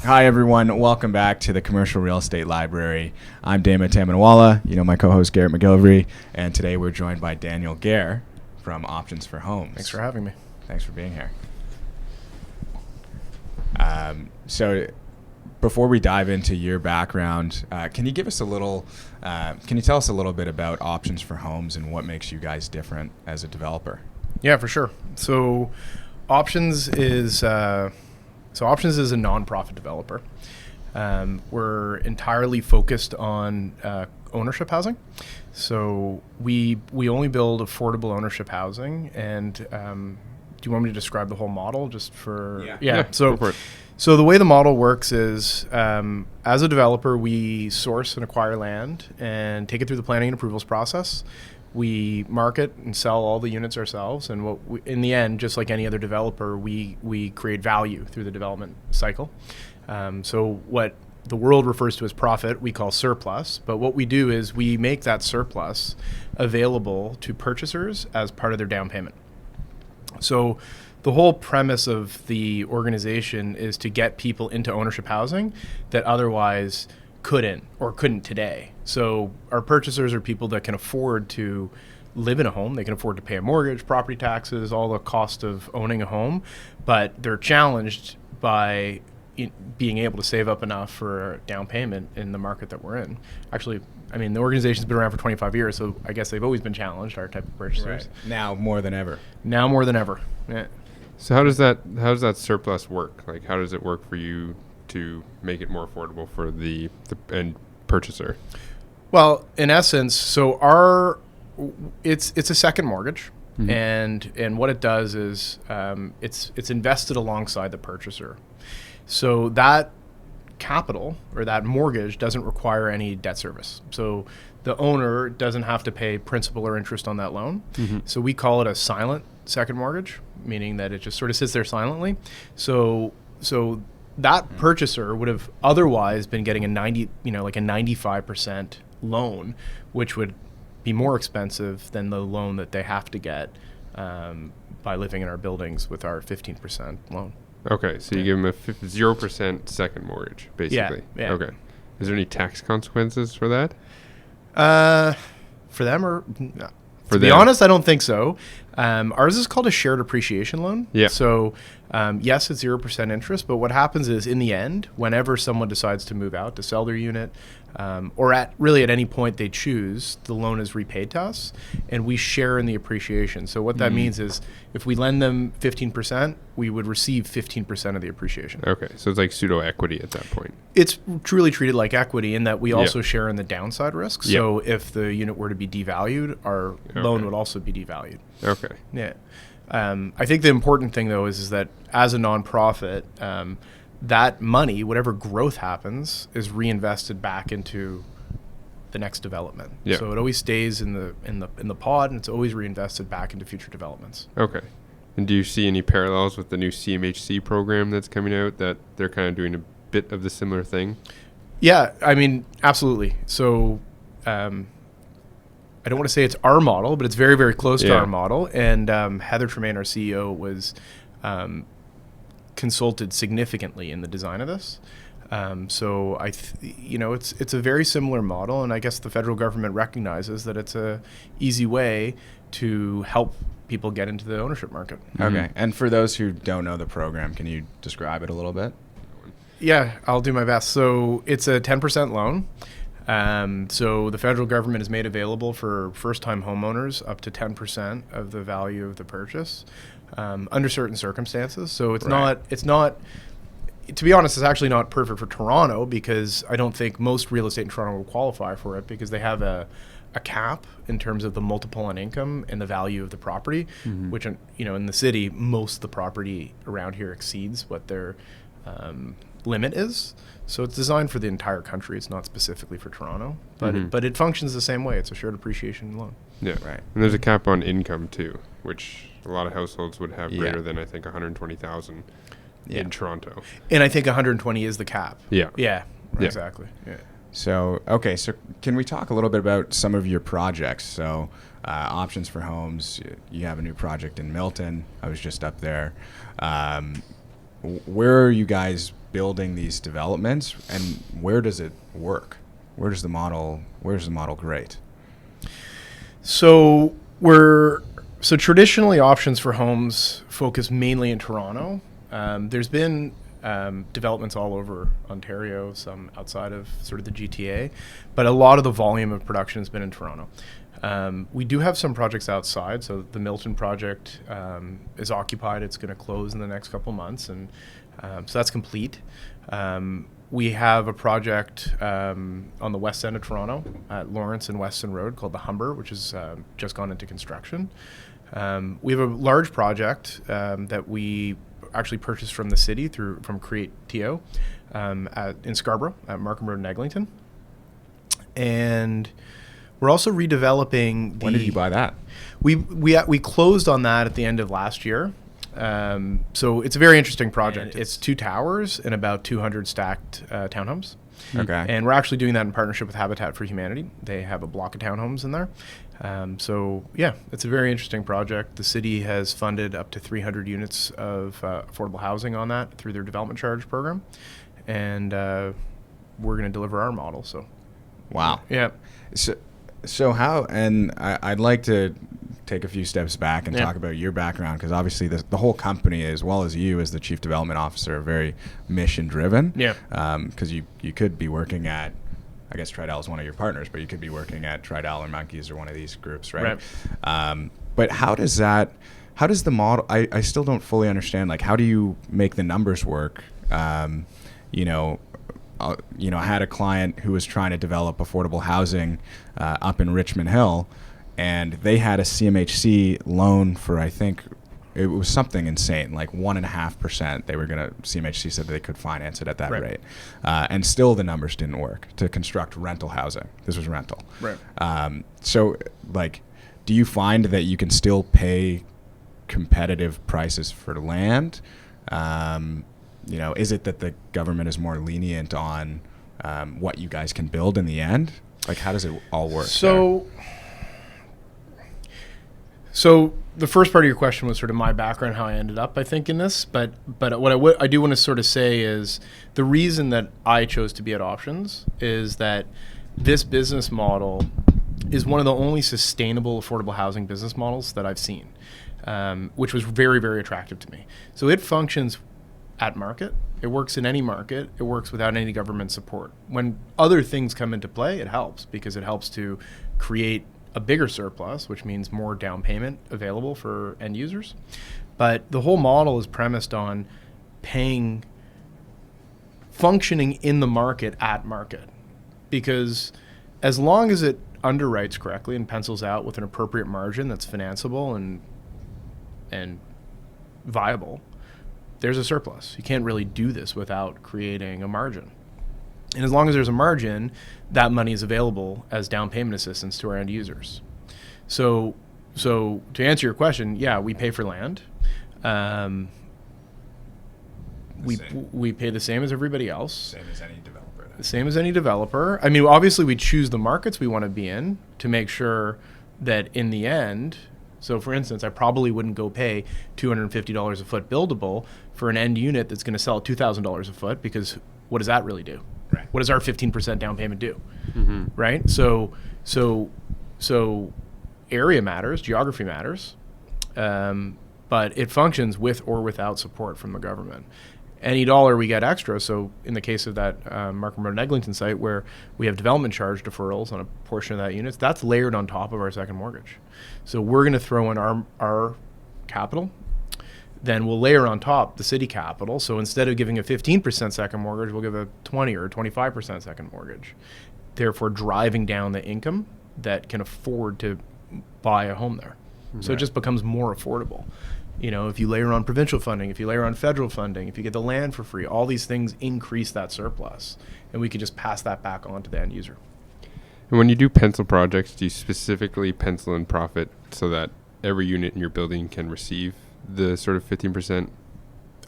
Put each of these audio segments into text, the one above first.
Hi, everyone. Welcome back to the Commercial Real Estate Library. I'm Dama Tamanwala, my co-host Garrett McGillivray, and today we're joined by Daniel Gare from Options for Homes. Thanks for having me. Thanks for being here. So before we dive into your background, can you give us can you tell us a little bit about Options for Homes and what makes you guys different as a developer? Yeah, for sure. So Options is a nonprofit developer. We're entirely focused on ownership housing. So we only build affordable ownership housing. And do you want me to describe the whole model just for? Yeah. So the way the model works is, as a developer, we source and acquire land and take it through the planning and approvals process. We market and sell all the units ourselves, and in the end, just like any other developer, we create value through the development cycle. So what the world refers to as profit, we call surplus. But what we do is we make that surplus available to purchasers as part of their down payment. So the whole premise of the organization is to get people into ownership housing that otherwise couldn't today. So our purchasers are people that can afford to live in a home. They can afford to pay a mortgage, property taxes, all the cost of owning a home, but they're challenged by being able to save up enough for a down payment in the market that we're in. Actually, the organization's been around for 25 years, so I guess they've always been challenged, our type of purchasers. Right. Now more than ever. Yeah. So how does that surplus work? Like, how does it work for you to make it more affordable for the end purchaser? Well, in essence, so it's a second mortgage, Mm-hmm. and what it does is it's invested alongside the purchaser. So that capital or that mortgage doesn't require any debt service. So the owner doesn't have to pay principal or interest on that loan. Mm-hmm. So we call it a silent second mortgage, meaning that it just sort of sits there silently. So that purchaser would have otherwise been getting a 95% loan, which would be more expensive than the loan that they have to get by living in our buildings with our 15% loan. Okay, so you give them a 0% second mortgage, basically. Yeah. Okay. Is there any tax consequences for that? For them or no. For to be them. honest, I don't think so. Ours is called a shared appreciation loan. Yeah. So yes, it's 0% interest, but what happens is in the end, whenever someone decides to move out, to sell their unit, or at any point they choose, the loan is repaid to us, and we share in the appreciation. So what that means is if we lend them 15%, we would receive 15% of the appreciation. Okay, so it's like pseudo equity at that point. It's truly treated like equity in that we also share in the downside risk. Yeah. So if the unit were to be devalued, our loan would also be devalued. Okay. Yeah. I think the important thing, though, is that as a nonprofit, that money, whatever growth happens, is reinvested back into the next development. Yeah. So it always stays in the pod, and it's always reinvested back into future developments. Okay. And do you see any parallels with the new CMHC program that's coming out, that they're kind of doing a bit of the similar thing? Yeah, absolutely. So I don't want to say it's our model, but it's very, very close to our model. And Heather Tremaine, our CEO, was consulted significantly in the design of this. So it's a very similar model, and I guess the federal government recognizes that it's a easy way to help people get into the ownership market. Okay. And for those who don't know the program, can you describe it a little bit? Yeah, I'll do my best. So it's a 10% loan. So the federal government has made available for first-time homeowners up to 10% of the value of the purchase under certain circumstances. So it's not, to be honest, it's actually not perfect for Toronto, because I don't think most real estate in Toronto will qualify for it, because they have a cap in terms of the multiple on income and the value of the property, which, in the city, most of the property around here exceeds what their limit is. So it's designed for the entire country. It's not specifically for Toronto, but it functions the same way. It's a shared appreciation loan. Yeah. Right. And there's a cap on income too, which a lot of households would have greater than, I think, 120,000 in Toronto. And I think 120 is the cap. Yeah. Yeah. Exactly. Yeah. So can we talk a little bit about some of your projects? So Options for Homes, you have a new project in Milton. I was just up there. Where are you guys building these developments, and where does it work? Where's the model great? So traditionally options for homes focus mainly in Toronto. There's been developments all over Ontario, some outside of sort of the GTA, but a lot of the volume of production has been in Toronto. We do have some projects outside. So the Milton project is occupied. It's going to close in the next couple months, and so that's complete. We have a project on the west end of Toronto at Lawrence and Weston Road called the Humber, which has just gone into construction. We have a large project that we actually purchased from the city from CDO in Scarborough at Markham Road and Eglinton. And we're also redeveloping When did you buy that? We closed on that at the end of last year. So it's a very interesting project. It's 2 towers and about 200 stacked townhomes. Okay. And we're actually doing that in partnership with Habitat for Humanity. They have a block of townhomes in there. So yeah, it's a very interesting project. The city has funded up to 300 units of affordable housing on that through their development charge program. And we're going to deliver our model. So, wow. Yeah. So how, and I'd like to take a few steps back and talk about your background, because obviously the whole company, as well as you as the chief development officer, are very mission driven. Yeah. Because you could be working at, I guess Tridel is one of your partners, but you could be working at Tridel or Monkeys or one of these groups, right? But how does the model, I still don't fully understand, like, how do you make the numbers work? I had a client who was trying to develop affordable housing up in Richmond Hill, and they had a CMHC loan for, I think, it was something insane, like 1.5%. CMHC said they could finance it at that rate. And still the numbers didn't work to construct rental housing. This was rental. Right. So, like, do you find that you can still pay competitive prices for land? Is it that the government is more lenient on what you guys can build in the end? Like, how does it all work? So the first part of your question was sort of my background, how I ended up, I think, in this. But what I do want to sort of say is the reason that I chose to be at Options is that this business model is one of the only sustainable affordable housing business models that I've seen, which was very, very attractive to me. So it functions at market. It works in any market. It works without any government support. When other things come into play, it helps because it helps to create a bigger surplus, which means more down payment available for end users. But the whole model is premised on functioning in the market at market. Because as long as it underwrites correctly and pencils out with an appropriate margin that's financeable and viable, there's a surplus. You can't really do this without creating a margin. And as long as there's a margin, that money is available as down payment assistance to our end users. So to answer your question, yeah, we pay for land. We pay the same as everybody else. Same as any developer. The same as any developer. I mean, obviously we choose the markets we want to be in to make sure that in the end, so for instance, I probably wouldn't go pay $250 a foot buildable for an end unit that's going to sell at $2,000 a foot, because what does that really do? Right. What does our 15% down payment do? Mm-hmm. Right? So area matters, geography matters, but it functions with or without support from the government. Any dollar we get extra, so in the case of that Markham Road and Eglinton site where we have development charge deferrals on a portion of that unit, that's layered on top of our second mortgage. So we're going to throw in our capital, then we'll layer on top the city capital. So instead of giving a 15% second mortgage, we'll give a 20 or 25% second mortgage, therefore driving down the income that can afford to buy a home there. Right. So it just becomes more affordable. If you layer on provincial funding, if you layer on federal funding, if you get the land for free, all these things increase that surplus, and we can just pass that back on to the end user. And when you do pencil projects, do you specifically pencil in profit so that every unit in your building can receive the sort of 15%?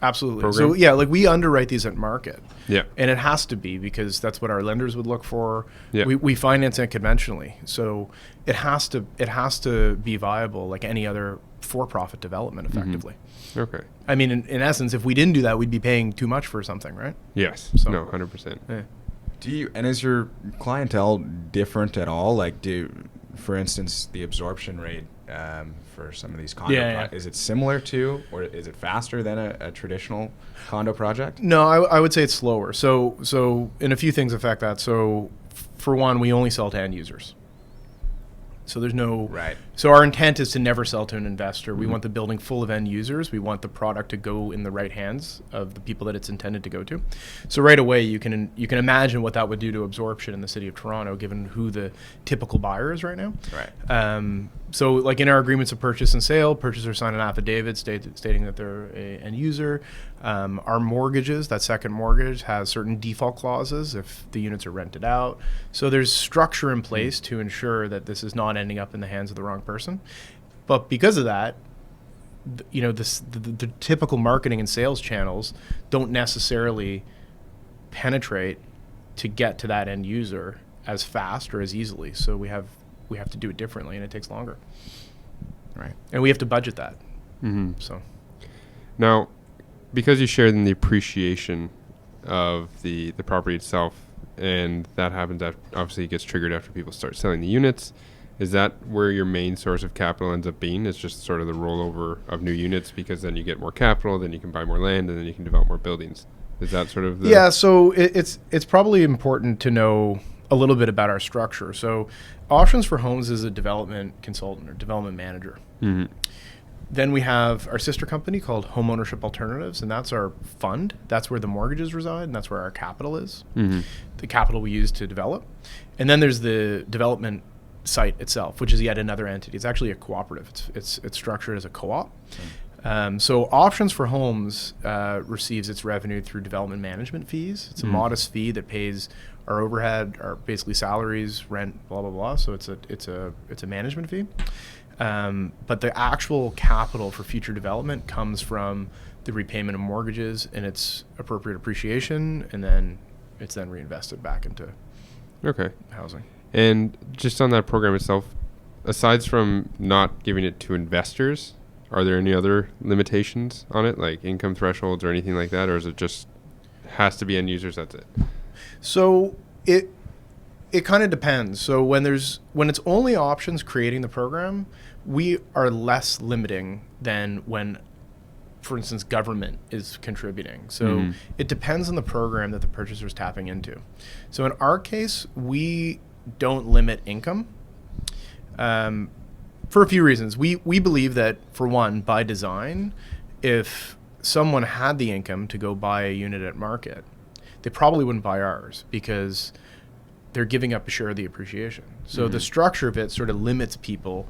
Absolutely. Program? So yeah, like we underwrite these at market. Yeah. And it has to be, because that's what our lenders would look for. Yeah. We finance it conventionally. So it has to be viable like any other for-profit development effectively. Okay. I mean, in essence, if we didn't do that, we'd be paying too much for something, right? Yes. So- No, 100%. Yeah. Is your clientele different at all? Like, for instance, the absorption rate for some of these condo is it similar to, or is it faster than a traditional condo project? No, I would say it's slower. So and a few things affect that. So for one, we only sell to end users. So there's no Right. So our intent is to never sell to an investor. We want the building full of end users. We want the product to go in the right hands of the people that it's intended to go to. So right away, you can imagine what that would do to absorption in the city of Toronto, given who the typical buyer is right now. Right. So like in our agreements of purchase and sale, purchasers sign an affidavit stating that they're an end user. Our mortgages, that second mortgage, has certain default clauses if the units are rented out. So there's structure in place to ensure that this is not ending up in the hands of the wrong person. But because of that, the typical marketing and sales channels don't necessarily penetrate to get to that end user as fast or as easily. So we have to do it differently, and it takes longer. Right. And we have to budget that. Mm-hmm. So Now, because you shared in the appreciation of the property itself, and that happens obviously it gets triggered after people start selling the units, is that where your main source of capital ends up being? It's just sort of the rollover of new units, because then you get more capital, then you can buy more land, and then you can develop more buildings. Is that sort of the... Yeah, so it's probably important to know a little bit about our structure. So Options for Homes is a development consultant or development manager. Mm-hmm. Then we have our sister company called Home Ownership Alternatives, and that's our fund. That's where the mortgages reside, and that's where our capital is, the capital we use to develop. And then there's the development site itself, which is yet another entity. It's actually a cooperative. It's structured as a co-op. So Options for Homes receives its revenue through development management fees. It's a modest fee that pays our overhead, our basically salaries, rent, blah blah blah. So it's a management fee. But the actual capital for future development comes from the repayment of mortgages and its appropriate appreciation, and then it's then reinvested back into housing. And just on that program itself, aside from not giving it to investors, are there any other limitations on it, like income thresholds or anything like that, or is it just has to be end users, that's it? So it kind of depends. So when it's only Options creating the program, we are less limiting than when, for instance, government is contributing. So it depends on the program that the purchaser is tapping into. So in our case, we don't limit income for a few reasons. We believe that, for one, by design, if someone had the income to go buy a unit at market, they probably wouldn't buy ours because they're giving up a share of the appreciation. So the structure of it sort of limits people.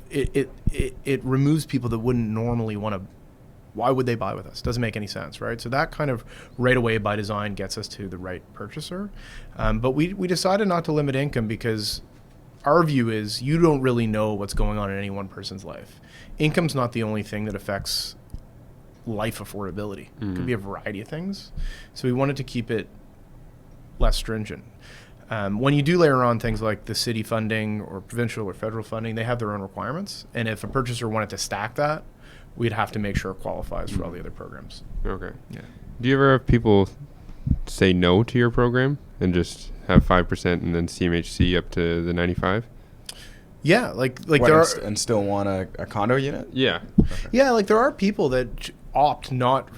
It removes people that wouldn't normally want to. Why would they buy with us? Doesn't make any sense, right? So that kind of right away by design gets us to the right purchaser. But we decided not to limit income because our view is you don't really know what's going on in any one person's life. Income's not the only thing that affects life affordability. It could be a variety of things. So we wanted to keep it less stringent. When you do layer on things like the city funding or provincial or federal funding, they have their own requirements. And if a purchaser wanted to stack that, we'd have to make sure it qualifies for all the other programs. Okay. Yeah. Do you ever have people say no to your program and just have 5% and then CMHC up to the 95? Yeah, like What, there are, and still want a condo unit? Yeah. yeah, like there are people that opt not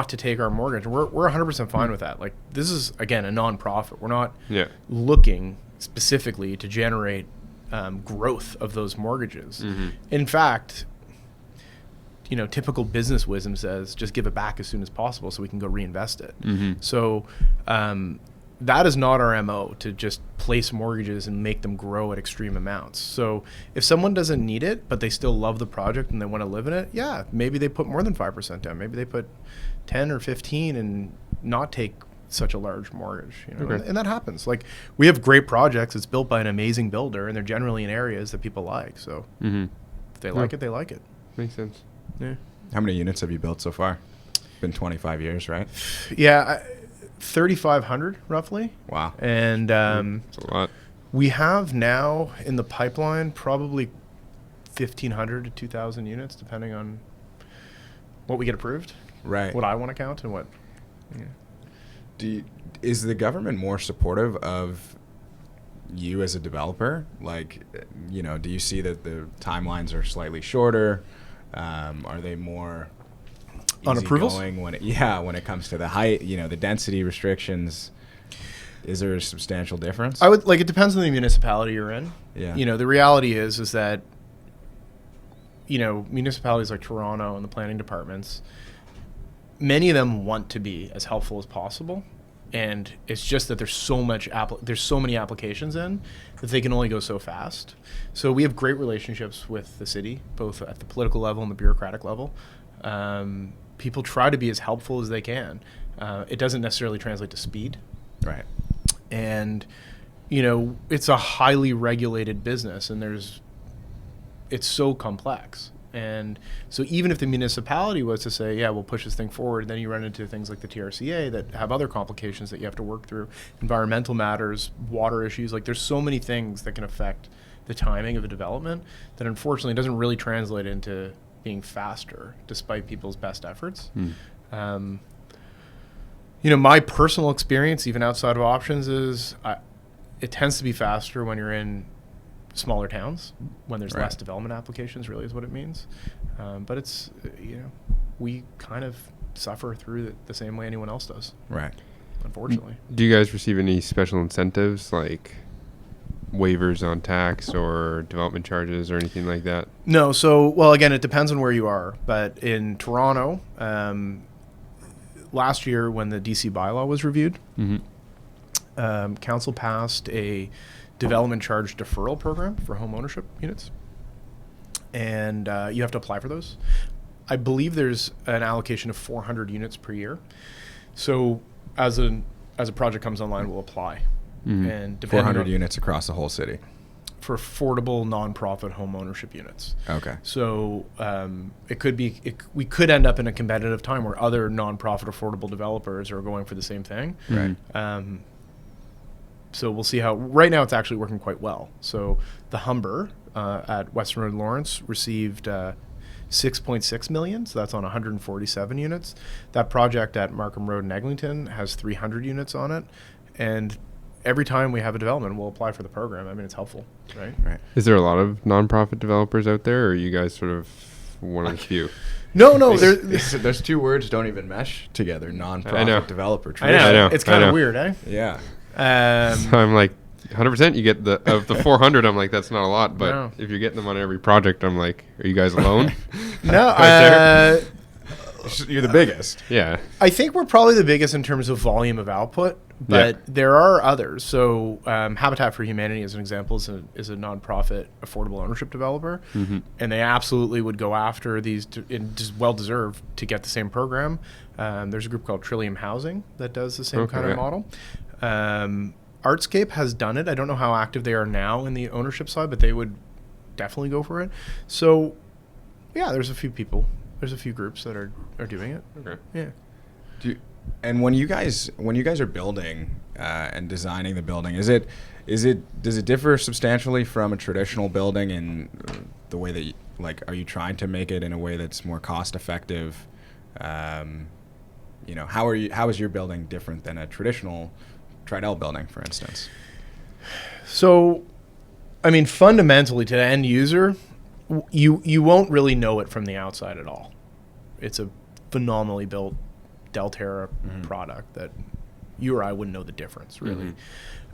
to take our mortgage. We're 100% fine with that. Like this is again a nonprofit. We're not looking specifically to generate growth of those mortgages. In fact, typical business wisdom says just give it back as soon as possible so we can go reinvest it. So that is not our MO, to just place mortgages and make them grow at extreme amounts. So if someone doesn't need it, but they still love the project and they want to live in it, yeah, maybe they put more than 5% down. Maybe they put 10 or 15 and not take such a large mortgage. And that happens. Like we have great projects. It's built by an amazing builder, and they're generally in areas that people like. So if they like it, they like it. Makes sense. Yeah. How many units have you built so far? Been 25 years, right? Yeah, 3,500 roughly. Wow. And That's a lot. we have now in the pipeline probably 1,500 to 2,000 units, depending on what we get approved, Right. what I want to count, and what. Yeah. Is the government more supportive of you as a developer? Like, do you see that the timelines are slightly shorter? Are they more on approvals easygoing when it comes to the height, the density restrictions? Is there a substantial difference? It depends on the municipality you're in. Yeah. The reality is that, municipalities like Toronto and the planning departments, many of them want to be as helpful as possible. And it's just that there's so many applications in that they can only go so fast. So we have great relationships with the city, both at the political level and the bureaucratic level. People try to be as helpful as they can. It doesn't necessarily translate to speed. Right. And, it's a highly regulated business, and it's so complex. And so even if the municipality was to say, yeah, we'll push this thing forward, then you run into things like the TRCA that have other complications that you have to work through, environmental matters, water issues. Like, there's so many things that can affect the timing of a development that unfortunately doesn't really translate into being faster, despite people's best efforts. My personal experience, even outside of options, is it tends to be faster when you're in smaller towns, when there's Right. less development applications, really is what it means. But it's, we kind of suffer through the same way anyone else does, Right. unfortunately. Do you guys receive any special incentives, like waivers on tax or development charges or anything like that? No. So, well, again, it depends on where you are. But in Toronto, last year when the DC bylaw was reviewed, council passed a development charge deferral program for home ownership units. And you have to apply for those. I believe there's an allocation of 400 units per year. So as a project comes online, we'll apply. And 400 units across the whole city. For affordable nonprofit home ownership units. Okay. So we could end up in a competitive time where other nonprofit affordable developers are going for the same thing. Right. So we'll see how. Right now, it's actually working quite well. So the Humber at Western Road Lawrence received 6.6 million. So that's on 147 units. That project at Markham Road in Eglinton has 300 units on it, and every time we have a development, we'll apply for the program. I mean, it's helpful, right? Right. Is there a lot of nonprofit developers out there, or are you guys sort of one of the few? No. There's two words don't even mesh together. Nonprofit developer. I know. It's kind I know. of weird, eh? Yeah. So I'm like, 100% you get of the 400. I'm like, that's not a lot, but No. if you're getting them on every project, I'm like, are you guys alone? No, You're the biggest. Yeah. I think we're probably the biggest in terms of volume of output, but there are others. So Habitat for Humanity, as an example, is a nonprofit affordable ownership developer, and they absolutely would go after these, and just well-deserved to get the same program. There's a group called Trillium Housing that does the same kind of model. Artscape has done it. I don't know how active they are now in the ownership side, but they would definitely go for it. So, yeah, there's a few people. There's a few groups that are doing it. Okay. Yeah. And when you guys are building and designing the building, does it differ substantially from a traditional building in the way that are you trying to make it in a way that's more cost effective? How is your building different than a traditional Tridel building, for instance? So, I mean, fundamentally, to the end user, you won't really know it from the outside at all. It's a phenomenally built Deltera product that you or I wouldn't know the difference, really.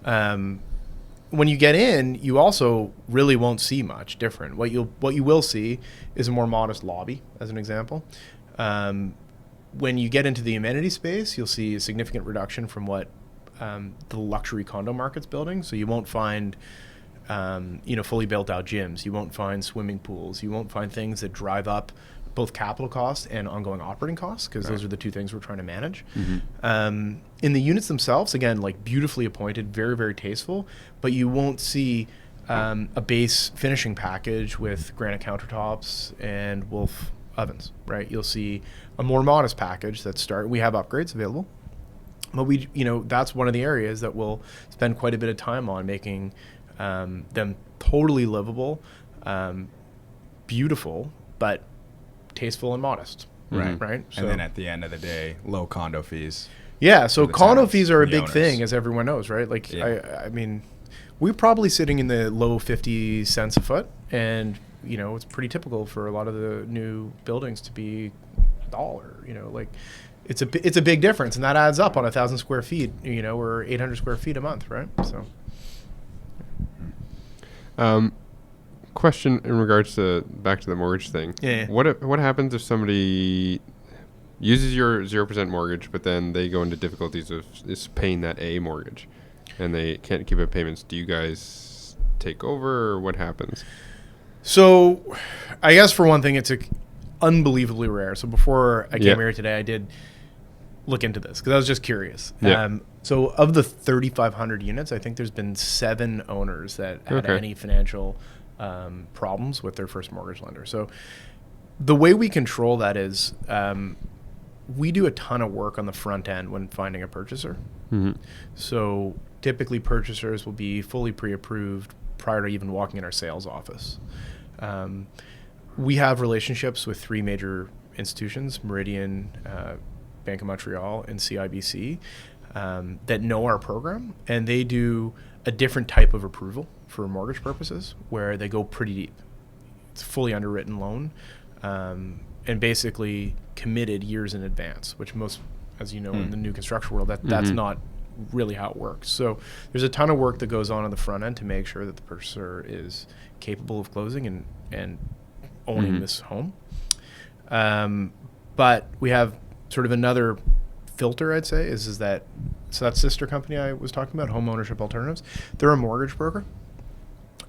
When you get in, you also really won't see much different. What you will see is a more modest lobby, as an example. When you get into the amenity space, you'll see a significant reduction from what the luxury condo market's building. So you won't find fully built out gyms. You won't find swimming pools. You won't find things that drive up both capital costs and ongoing operating costs, because those are the two things we're trying to manage. In the units themselves, again, like beautifully appointed, very, very tasteful, but you won't see a base finishing package with granite countertops and Wolf ovens, right? You'll see a more modest package we have upgrades available, but that's one of the areas that we'll spend quite a bit of time on, making them totally livable, beautiful, but tasteful and modest. Right. Right. And then at the end of the day, low condo fees. Yeah, so the condo tenants, fees are a the big owners. thing, as everyone knows, right? Like, Yeah. I mean, we're probably sitting in the low 50 cents a foot, and it's pretty typical for a lot of the new buildings to be $1. Like, it's a big difference, and that adds up on 1,000 square feet, or 800 square feet a month, right? So, Question in regards to back to the mortgage thing. Yeah. What happens if somebody uses your 0% mortgage, but then they go into difficulties of is paying that A mortgage, and they can't keep up payments? Do you guys take over, or what happens? So, I guess for one thing, it's unbelievably rare. So before I came here today, I did look into this because I was just curious. Yeah. So of the 3,500 units, I think there's been 7 owners that had any financial problems with their first mortgage lender. So the way we control that is we do a ton of work on the front end when finding a purchaser. Mm-hmm. So typically purchasers will be fully pre-approved prior to even walking in our sales office. We have relationships with 3 major institutions, Meridian, Bank of Montreal, and CIBC, that know our program, and they do a different type of approval for mortgage purposes where they go pretty deep. It's a fully underwritten loan, and basically committed years in advance, which most, as you know, in the new construction world, that's not really how it works. So there's a ton of work that goes on the front end to make sure that the purchaser is capable of closing and owning this home. But we have sort of another filter, I'd say, is that sister company I was talking about, Home Ownership Alternatives, they're a mortgage broker,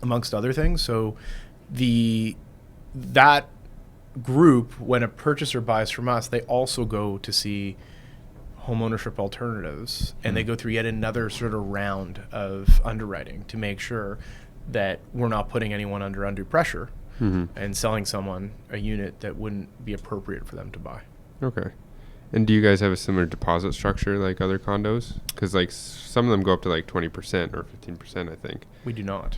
amongst other things. So that group, when a purchaser buys from us, they also go to see Home Ownership Alternatives, and they go through yet another sort of round of underwriting to make sure that we're not putting anyone under undue pressure and selling someone a unit that wouldn't be appropriate for them to buy. Okay. And do you guys have a similar deposit structure like other condos? Because like some of them go up to like 20% or 15%, I think. We do not.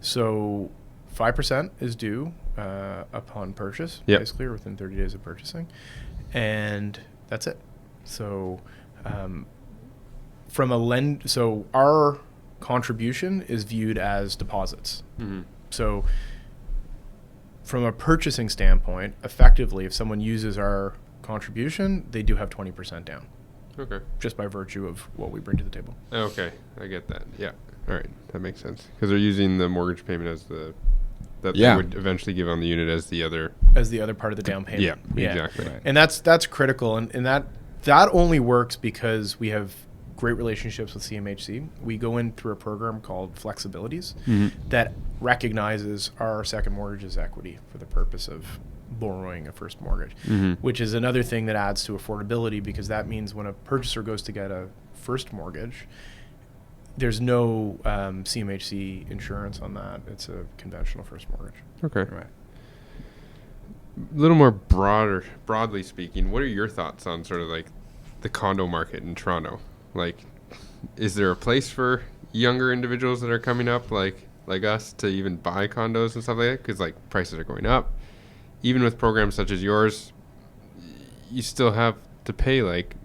So 5% is due upon purchase, basically, or within 30 days of purchasing. And that's it. So so our contribution is viewed as deposits. So from a purchasing standpoint, effectively, if someone uses our contribution, they do have 20% down. Okay. Just by virtue of what we bring to the table. Okay, I get that. Yeah. All right, that makes sense. Because they're using the mortgage payment as they would eventually give on the unit as the other part of the down payment. Yeah. Exactly. Right. And that's critical, and that only works because we have great relationships with CMHC. We go in through a program called Flexibilities that recognizes our second mortgage as equity for the purpose of borrowing a first mortgage, which is another thing that adds to affordability, because that means when a purchaser goes to get a first mortgage, there's no CMHC insurance on that. It's a conventional first mortgage. Okay. Right. A little more broadly speaking, what are your thoughts on sort of like the condo market in Toronto? Like, is there a place for younger individuals that are coming up like us to even buy condos and stuff like that? Because like prices are going up. Even with programs such as yours, you still have to pay like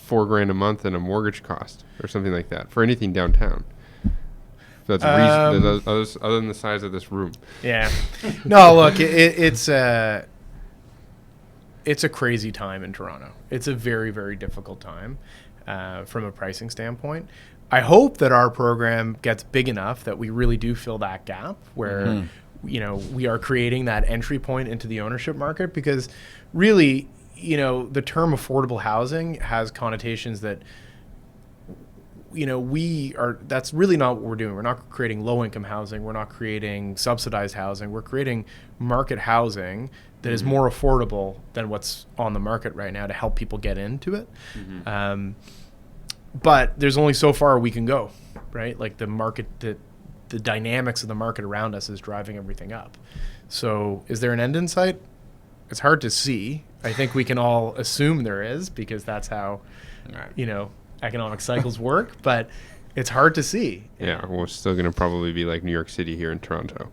$4,000 a month in a mortgage cost or something like that for anything downtown. So that's other than the size of this room. Yeah. No, look, it's a crazy time in Toronto. It's a very, very difficult time from a pricing standpoint. I hope that our program gets big enough that we really do fill that gap where we are creating that entry point into the ownership market, because really, the term affordable housing has connotations that, that's really not what we're doing. We're not creating low-income housing. We're not creating subsidized housing. We're creating market housing that is more affordable than what's on the market right now to help people get into it. But there's only so far we can go, right? Like the market, the dynamics of the market around us is driving everything up. So is there an end in sight? It's hard to see. I think we can all assume there is, because that's how, economic cycles work, but it's hard to see. Yeah, well, it's still going to probably be like New York City here in Toronto.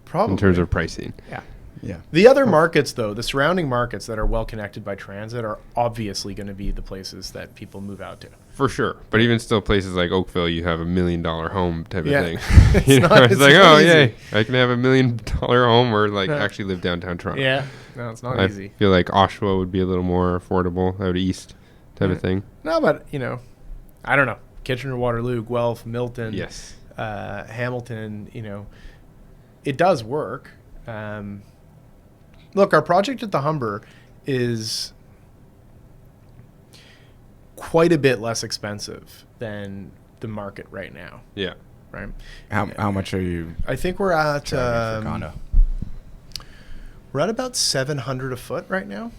Probably. In terms of pricing. Yeah. Yeah. The other markets, though, the surrounding markets that are well connected by transit are obviously going to be the places that people move out to. For sure. But even still, places like Oakville, you have $1 million home type Yeah. of thing. It's You know, not- it's it's like, not oh, easy. yay, I can have $1 million home or like Yeah. actually live downtown Toronto. Yeah. No, it's not I easy. feel like Oshawa would be a little more affordable out east type Yeah. of thing. No, but, I don't know. Kitchener-Waterloo, Guelph, Milton, Yes. Hamilton, it does work. Look, our project at the Humber is quite a bit less expensive than the market right now, Yeah. right? How much are you I think we're at charging for condo? we're at about $700 a foot right now,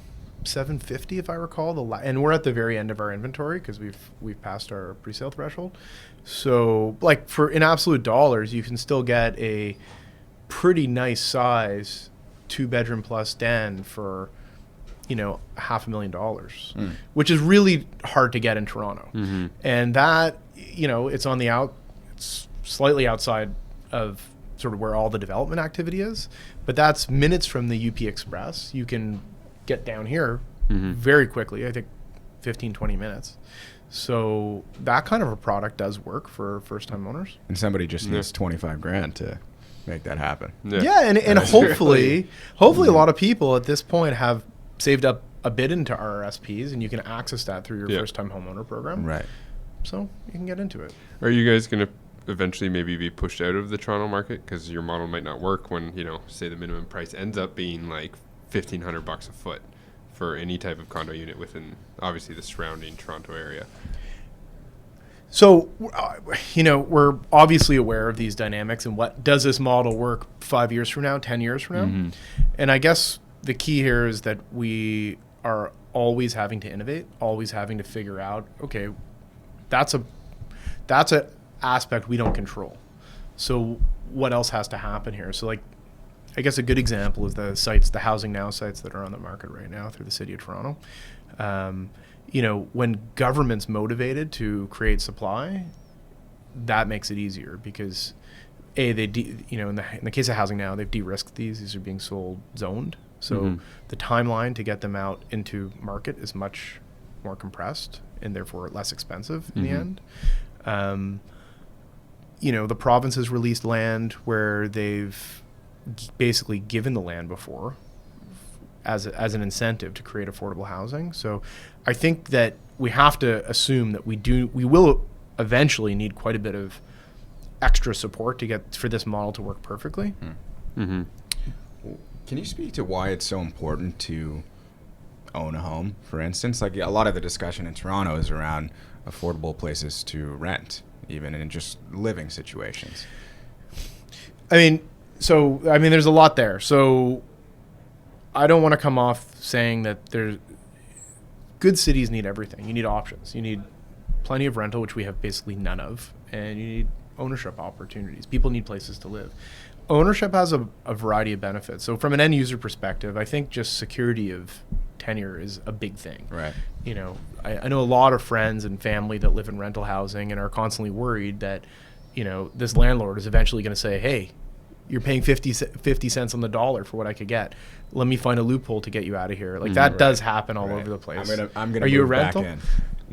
$750 if I recall. And we're at the very end of our inventory because we've passed our pre-sale threshold. So, like in absolute dollars, you can still get a pretty nice size 2-bedroom plus den for $500,000, which is really hard to get in Toronto. Mm-hmm. And that it's on it's slightly outside of sort of where all the development activity is, but that's minutes from the UP Express. You can get down here very quickly, I think 15-20 minutes. So that kind of a product does work for first-time owners. And somebody just needs 25 grand to make that happen. Yeah, and hopefully a lot of people at this point have saved up a bit into RRSPs, and you can access that through your first-time homeowner program. Right. So you can get into it. Are you guys going to eventually maybe be pushed out of the Toronto market because your model might not work when, say the minimum price ends up being like $1,500 a foot for any type of condo unit within obviously the surrounding Toronto area? So, we're obviously aware of these dynamics and what does this model work 5 years from now, 10 years from now? And I guess the key here is that we are always having to innovate, always having to figure out, okay, that's a aspect we don't control. So what else has to happen here? So I guess a good example is the Housing Now sites that are on the market right now through the City of Toronto. When government's motivated to create supply, that makes it easier because in the case of Housing Now, they've de-risked these are being sold zoned. So the timeline to get them out into market is much more compressed and therefore less expensive in the end. The province has released land where they've basically given the land before as an incentive to create affordable housing. So I think that we have to assume that we will eventually need quite a bit of extra support for this model to work perfectly. Can you speak to why it's so important to own a home, for instance? Like a lot of the discussion in Toronto is around affordable places to rent, even in just living situations. There's a lot there. So I don't want to come off saying that good cities need everything. You need options. You need plenty of rental, which we have basically none of, and you need ownership opportunities. People need places to live. Ownership has a variety of benefits. So from an end user perspective, I think just security of tenure is a big thing. Right. I know a lot of friends and family that live in rental housing and are constantly worried that, this landlord is eventually going to say, hey, you're paying 50 cents on the dollar for what I could get. Let me find a loophole to get you out of here. That does happen all over the place. I'm gonna Are you a move back rental? in.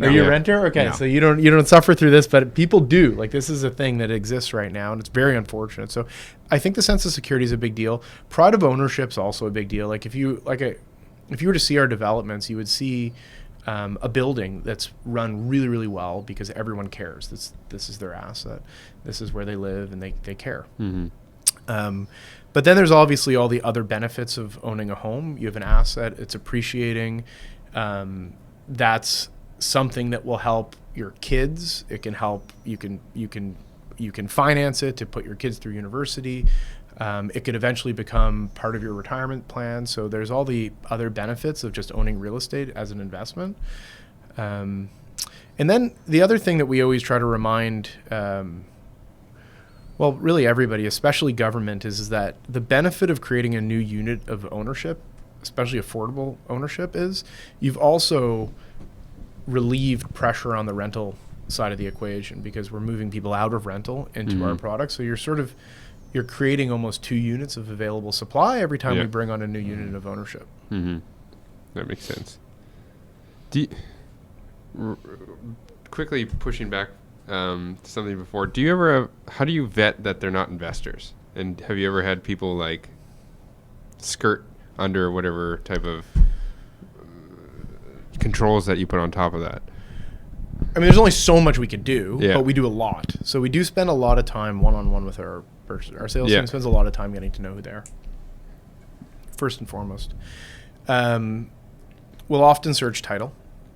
Are you a renter? Okay, No. so you don't suffer through this, but people do. This is a thing that exists right now, and it's very unfortunate. So, I think the sense of security is a big deal. Pride of ownership is also a big deal. If you were to see our developments, you would see a building that's run really, really well because everyone cares. This is their asset. This is where they live, and they care. But then there's obviously all the other benefits of owning a home. You have an asset; it's appreciating. That's something that will help your kids. It can help you can finance it to put your kids through university. It could eventually become part of your retirement plan. So there's all the other benefits of just owning real estate as an investment. And then the other thing that we always try to remind, really everybody, especially government, is that the benefit of creating a new unit of ownership, especially affordable ownership, is you've also relieved pressure on the rental side of the equation because we're moving people out of rental into our product. So you're sort of you're creating almost 2 units of available supply every time Yeah. we bring on a new unit of ownership. Mm-hmm. That makes sense. Quickly pushing back to something before, do you ever how do you vet that they're not investors? And have you ever had people like skirt under whatever type of controls that you put on top of that? I mean, there's only so much we could do, Yeah. but we do a lot. So we do spend a lot of time one-on-one with our sales Yeah. team spends a lot of time getting to know who they are, first and foremost. We'll often search title.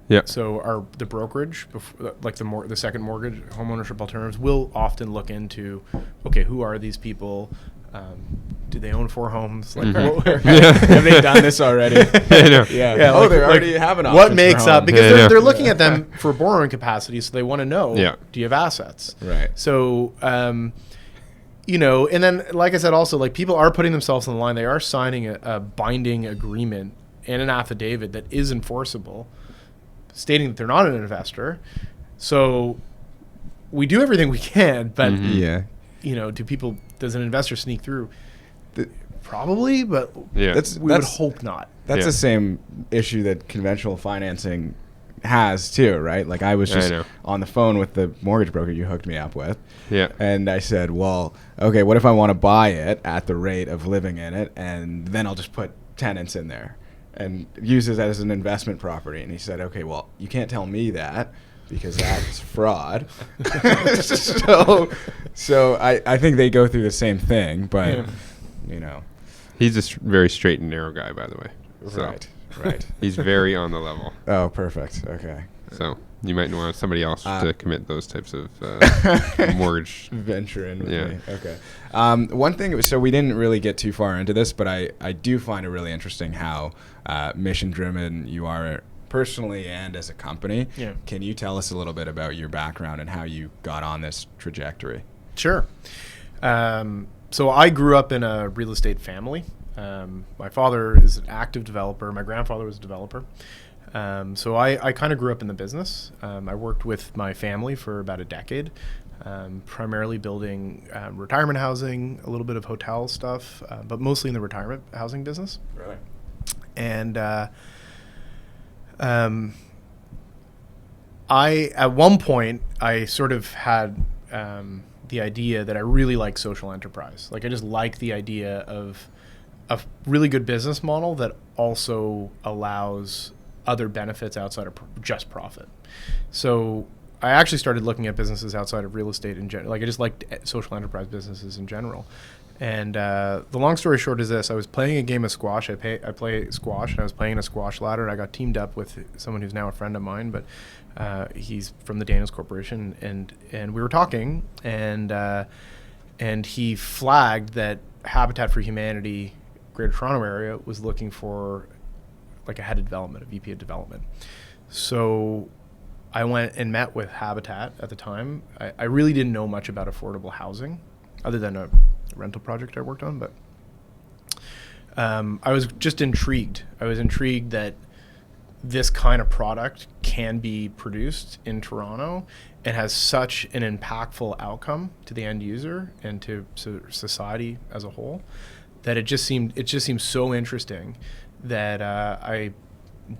Yeah. So the brokerage, like the second mortgage, homeownership alternatives, will often look into, okay, who are these people? Do they own 4 homes? Like, Have they done this already? I know. Yeah. like- They like, already have an option. what makes up? Because Yeah. they're looking at them for borrowing capacity, so they want to know, Yeah. do you have assets? Right. So, you know, and then, like I said, also, like, people are putting themselves on the line. They are signing a binding agreement and an affidavit that is enforceable, stating that they're not an investor. So we do everything we can, but, Yeah. you know, does an investor sneak through? Probably, but Yeah. we would hope not. That's Yeah. the same issue that conventional financing has too, right? Like I was I just know. on the phone with the mortgage broker you hooked me up with. Yeah. And I said, well, okay, what if I want to buy it at the rate of living in it, and then I'll just put tenants in there and use it as an investment property? And he said, okay, well, you can't tell me that because that's fraud. so I think they go through the same thing, but, Yeah. you know. He's a very straight and narrow guy, by the way. So Right. he's very on the level. Oh, perfect. Okay. So you might want somebody else to commit those types of mortgage. Venture in with Yeah. me. Okay. One thing, so we didn't really get too far into this, but I do find it really interesting how mission-driven you are personally and as a company. Yeah. Can you tell us a little bit about your background and how you got on this trajectory? Sure. So I grew up in a real estate family. My father is an active developer. My grandfather was a developer. So I kind of grew up in the business. I worked with my family for about a decade, primarily building retirement housing, a little bit of hotel stuff, but mostly in the retirement housing business. Really? And at one point, I sort of had the idea that I really like social enterprise. Like, I just like the idea of a really good business model that also allows other benefits outside of just profit. So I actually started looking at businesses outside of real estate in general. Like, I just liked social enterprise businesses in general. And the long story short is this: I was playing a game of squash. I play squash, and I was playing a squash ladder. And I got teamed up with someone who's now a friend of mine, but he's from the Daniels Corporation, and we were talking, and he flagged that Habitat for Humanity, Greater Toronto Area, was looking for like a head of development, a VP of development. So I went and met with Habitat at the time. I really didn't know much about affordable housing, other than a rental project I worked on, but I was just intrigued. I was intrigued that this kind of product can be produced in Toronto and has such an impactful outcome to the end user and to society as a whole, that it just seemed so interesting that I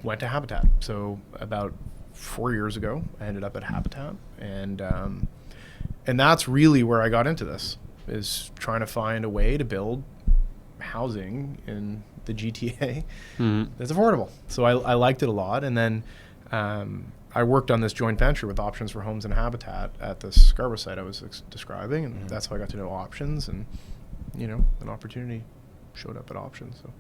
went to Habitat. So about 4 years ago, I ended up at Habitat, and that's really where I got into this, is trying to find a way to build housing in the GTA that's affordable. So I liked it a lot, and then I worked on this joint venture with Options for Homes and Habitat at the Scarborough site I was describing, and that's how I got to know Options, and an opportunity showed up at Options. So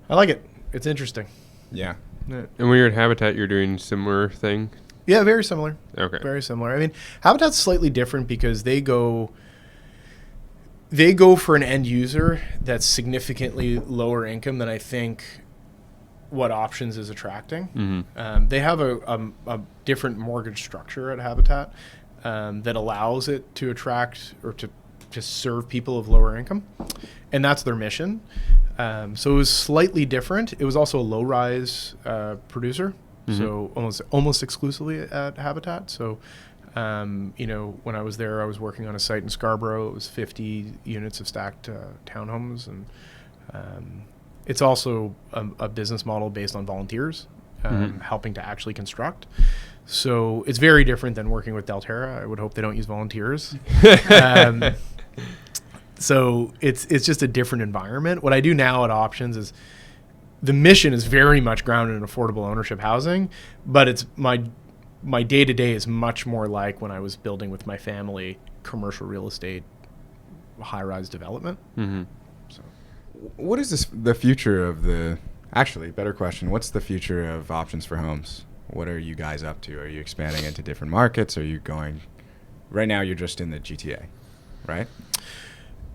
I like it. It's interesting. Yeah. Yeah. And when you're at Habitat, you're doing similar thing? Yeah, very similar. Okay. Very similar. I mean, Habitat's slightly different because they go for an end user that's significantly lower income than I think what Options is attracting. They have a different mortgage structure at Habitat that allows it to attract or to serve people of lower income, and that's their mission. So it was slightly different. It was also a low-rise producer, so almost exclusively at Habitat. So When I was there, I was working on a site in Scarborough. It was 50 units of stacked townhomes, and it's also a business model based on volunteers helping to actually construct. So it's very different than working with Deltera. I would hope they don't use volunteers. So it's just a different environment. What I do now at Options is the mission is very much grounded in affordable ownership housing, but it's my day-to-day is much more like when I was building with my family commercial real estate, high-rise development. So, What is the future of actually, better question, what's the future of Options for Homes? What are you guys up to? Are you expanding into different markets? Are you right now you're just in the GTA, right?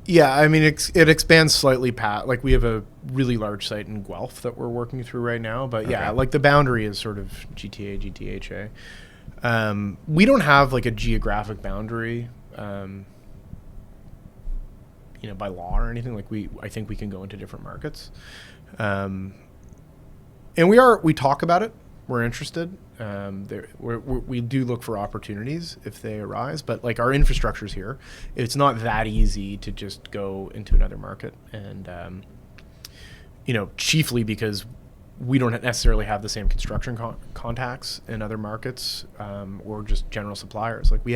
Yeah, I mean, it expands slightly past, like we have a really large site in Guelph that we're working through right now. But yeah, like the boundary is sort of GTA, GTHA. We don't have like a geographic boundary, by law or anything. Like I think we can go into different markets. And we talk about it. We're interested. We do look for opportunities if they arise, but like our infrastructure's here. It's not that easy to just go into another market, and chiefly because we don't necessarily have the same construction contacts in other markets, or just general suppliers. Like we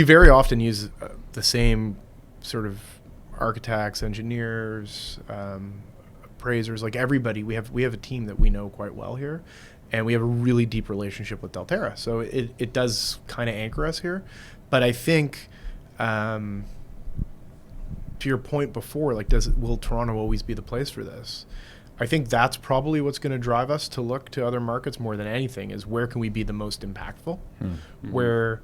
very often use the same sort of architects, engineers, appraisers, like everybody. We have a team that we know quite well here. And we have a really deep relationship with Deltera. So it does kind of anchor us here. But I think, to your point before, like, will Toronto always be the place for this? I think that's probably what's going to drive us to look to other markets more than anything, is where can we be the most impactful? Where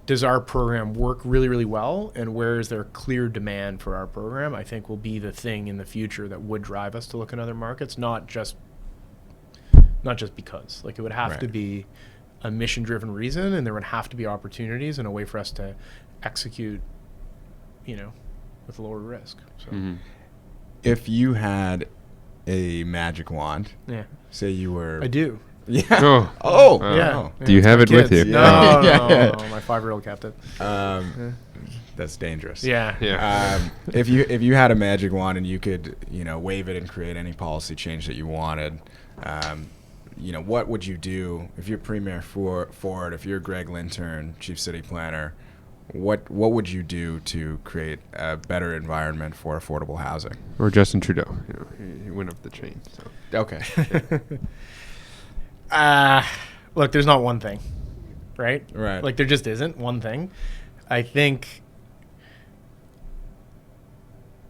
does our program work really, really well? And where is there clear demand for our program? I think will be the thing in the future that would drive us to look in other markets, not just because. Like, it would have to be a mission-driven reason, and there would have to be opportunities and a way for us to execute, with lower risk. So, if you had a magic wand, say you were... I do. Yeah. Yeah. Do you have it with you? No, no, my 5-year-old kept it. That's dangerous. Yeah. If you had a magic wand and you could, wave it and create any policy change that you wanted, what would you do if you're Premier Ford, if you're Greg Lintern, Chief City Planner? What would you do to create a better environment for affordable housing? Or Justin Trudeau, he went up the chain. So. Okay. Look, there's not one thing, right? Right. Like, there just isn't one thing. I think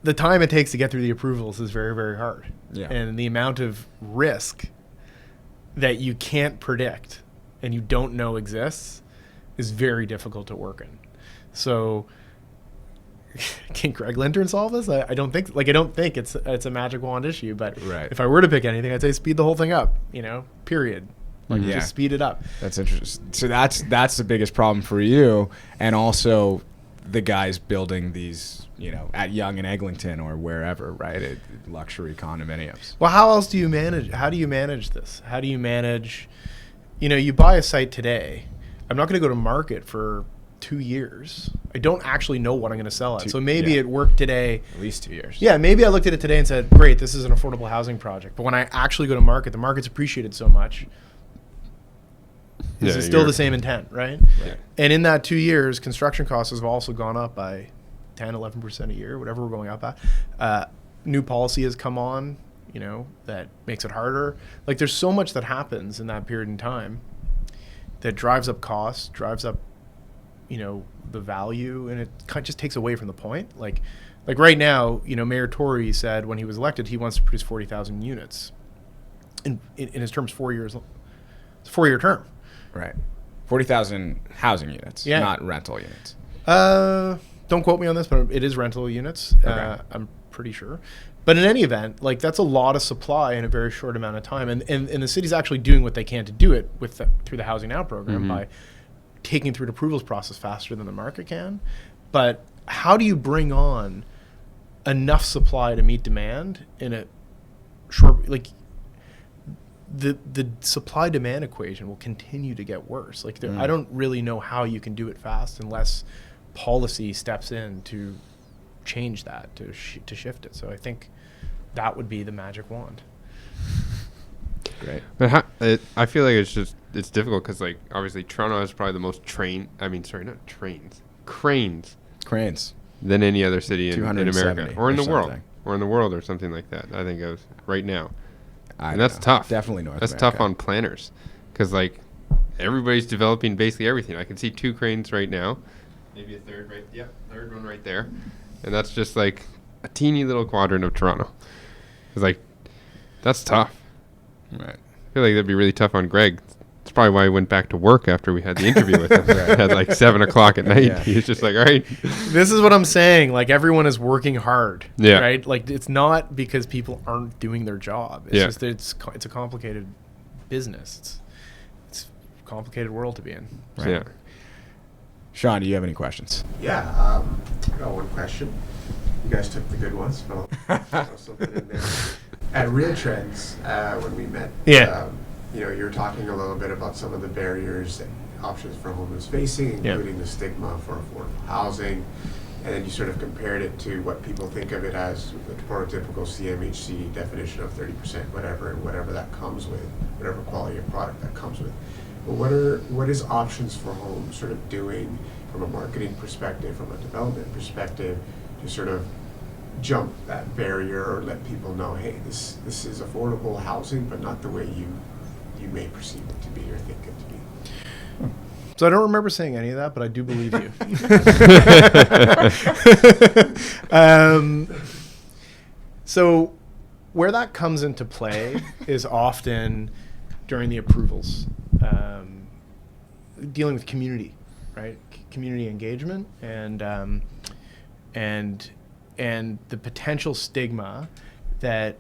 the time it takes to get through the approvals is very, very hard. Yeah. And the amount of risk that you can't predict and you don't know exists is very difficult to work in. So can Greg Lintern solve this? I don't think it's a magic wand issue, but if I were to pick anything, I'd say speed the whole thing up, period. Just speed it up. That's interesting. So that's the biggest problem for you, and also the guys building these, at Yonge and Eglinton or wherever, right? Luxury condominiums. Well, how else do you manage? How do you manage this? How do you manage, you buy a site today. I'm not going to go to market for 2 years. I don't actually know what I'm going to sell at. So maybe it worked today. At least 2 years. Yeah, maybe I looked at it today and said, great, this is an affordable housing project. But when I actually go to market, the market's appreciated so much. This is still the same intent, right? And in that 2 years, construction costs have also gone up by 10, 11% a year, whatever we're going up at. New policy has come on, that makes it harder. Like, there's so much that happens in that period in time that drives up costs, drives up, the value, and it kind of just takes away from the point. Like right now, Mayor Tory said when he was elected, he wants to produce 40,000 units. In his terms, 4 years. It's a 4-year term. Right. 40,000 housing units, not rental units. Don't quote me on this, but it is rental units. Okay. I'm pretty sure. But in any event, like, that's a lot of supply in a very short amount of time. And the city's actually doing what they can to do it through the Housing Now program by taking through the approvals process faster than the market can. But how do you bring on enough supply to meet demand in a short, like, the supply demand equation will continue to get worse. Like I don't really know how you can do it fast unless policy steps in to change that, to shift it. So I think that would be the magic wand. Great. But I feel like it's difficult because, like, obviously Toronto has probably the most cranes than any other city in America or in the world or something like that. I think of right now. And that's tough. Definitely North That's America. tough on planners because, like, everybody's developing basically everything. I can see 2 cranes right now, maybe a third third one right there, and that's just like a teeny little quadrant of Toronto. It's like, that's tough. Right. I feel like that'd be really tough on Greg. That's probably why he went back to work after we had the interview with him. At like 7 o'clock at night. Yeah. He was just like, all right. This is what I'm saying. Like, everyone is working hard. Yeah. Right. Like, it's not because people aren't doing their job. It's just that it's a complicated business. It's a complicated world to be in. Right. Yeah. Sean, do you have any questions? Yeah, I got one question. You guys took the good ones, but I'll throw something in there. At Real Trends, when we met, you were talking a little bit about some of the barriers and options for homeless facing, including the stigma for affordable housing, and then you sort of compared it to what people think of it as the prototypical CMHC definition of 30%, whatever that comes with, whatever quality of product that comes with. But what is Options for Home sort of doing from a marketing perspective, from a development perspective, to sort of jump that barrier or let people know, hey, this is affordable housing, but not the way you may perceive it to be or think it to be? So I don't remember saying any of that, but I do believe you. So where that comes into play is often during the approvals, dealing with community, right? Community engagement and the potential stigma that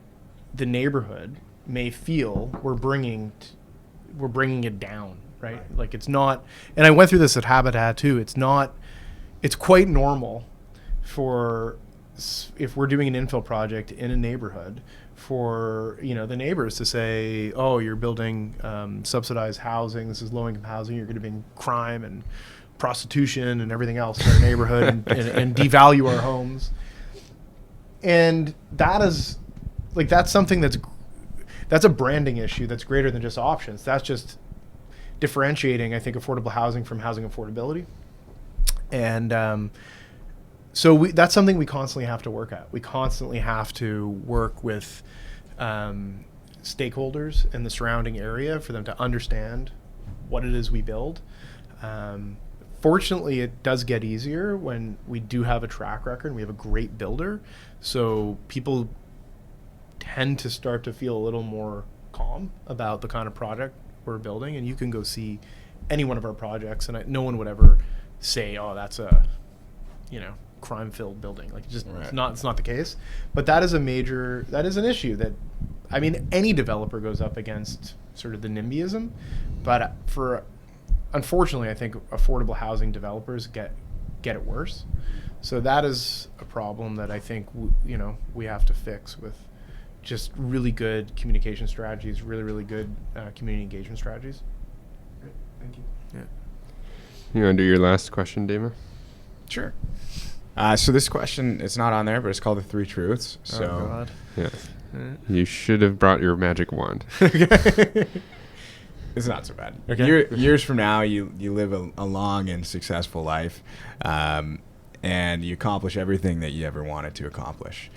the neighborhood may feel we're bringing it down, right? Like, it's not, and I went through this at Habitat too. It's quite normal if we're doing an infill project in a neighborhood for, the neighbors to say, oh, you're building subsidized housing. This is low-income housing. You're going to bring crime and prostitution and everything else in our neighborhood and devalue our homes. And that is, like, that's something that's a branding issue that's greater than just options. That's just differentiating, I think, affordable housing from housing affordability. And so that's something we constantly have to work at. We constantly have to work with stakeholders in the surrounding area for them to understand what it is we build. Fortunately, it does get easier when we do have a track record and we have a great builder. So people tend to start to feel a little more calm about the kind of product we're building. And you can go see any one of our projects and no one would ever say, oh, that's a, crime-filled building. Like, just right. It's not the case. But that is an issue that, I mean, any developer goes up against sort of the NIMBYism. But unfortunately, I think affordable housing developers get it worse. So that is a problem that I think we have to fix with just really good communication strategies, really, really good community engagement strategies. Great. Thank you. Yeah. You want to do your last question, Dama? Sure. So this question, it's not on there, but it's called the 3 Truths. So Oh, God. Yeah. You should have brought your magic wand. it's not so bad. Okay. Years from now, you live a long and successful life, and you accomplish everything that you ever wanted to accomplish,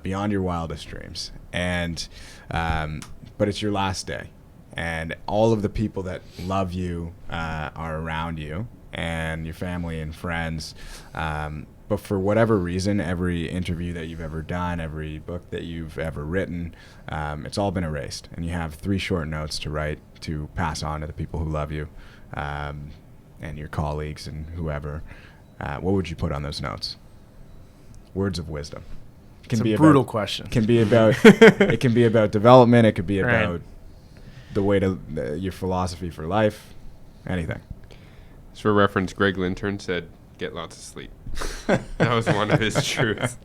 beyond your wildest dreams. And but it's your last day, and all of the people that love you are around you, and your family and friends. But for whatever reason, every interview that you've ever done, every book that you've ever written, it's all been erased. And you have 3 short notes to write to pass on to the people who love you, and your colleagues and whoever. What would you put on those notes? Words of wisdom. It's a brutal question. Can be about it can be about development. It could be about Right. the way to your philosophy for life. Anything. So for reference, Greg Lintern said, get lots of sleep. That was one of his truths.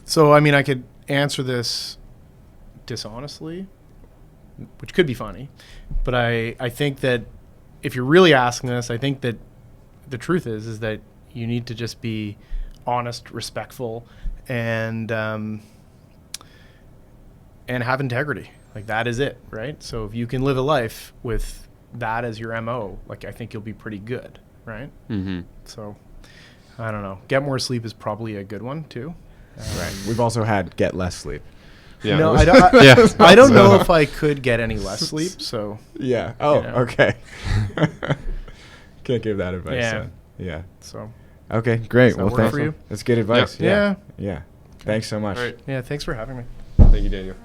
So, I mean, I could answer this dishonestly, which could be funny. But I think that if you're really asking this, I think that the truth is that you need to just be honest, respectful, and have integrity. Like, that is it, right? So if you can live a life with that as your MO, like, I think you'll be pretty good, right? Mm-hmm. So I don't know. Get more sleep is probably a good one too. Right. We've also had get less sleep. Yeah. No, I don't. Yeah. I don't know if I could get any less sleep. So Yeah. Oh, Yeah. okay. Can't give that advice. Yeah. Then. Yeah. so Okay, great. Does that Well, work thanks for you? That's good advice. Yeah. Yeah. Thanks so much. All right. yeah. Thanks for having me. Thank you, Daniel.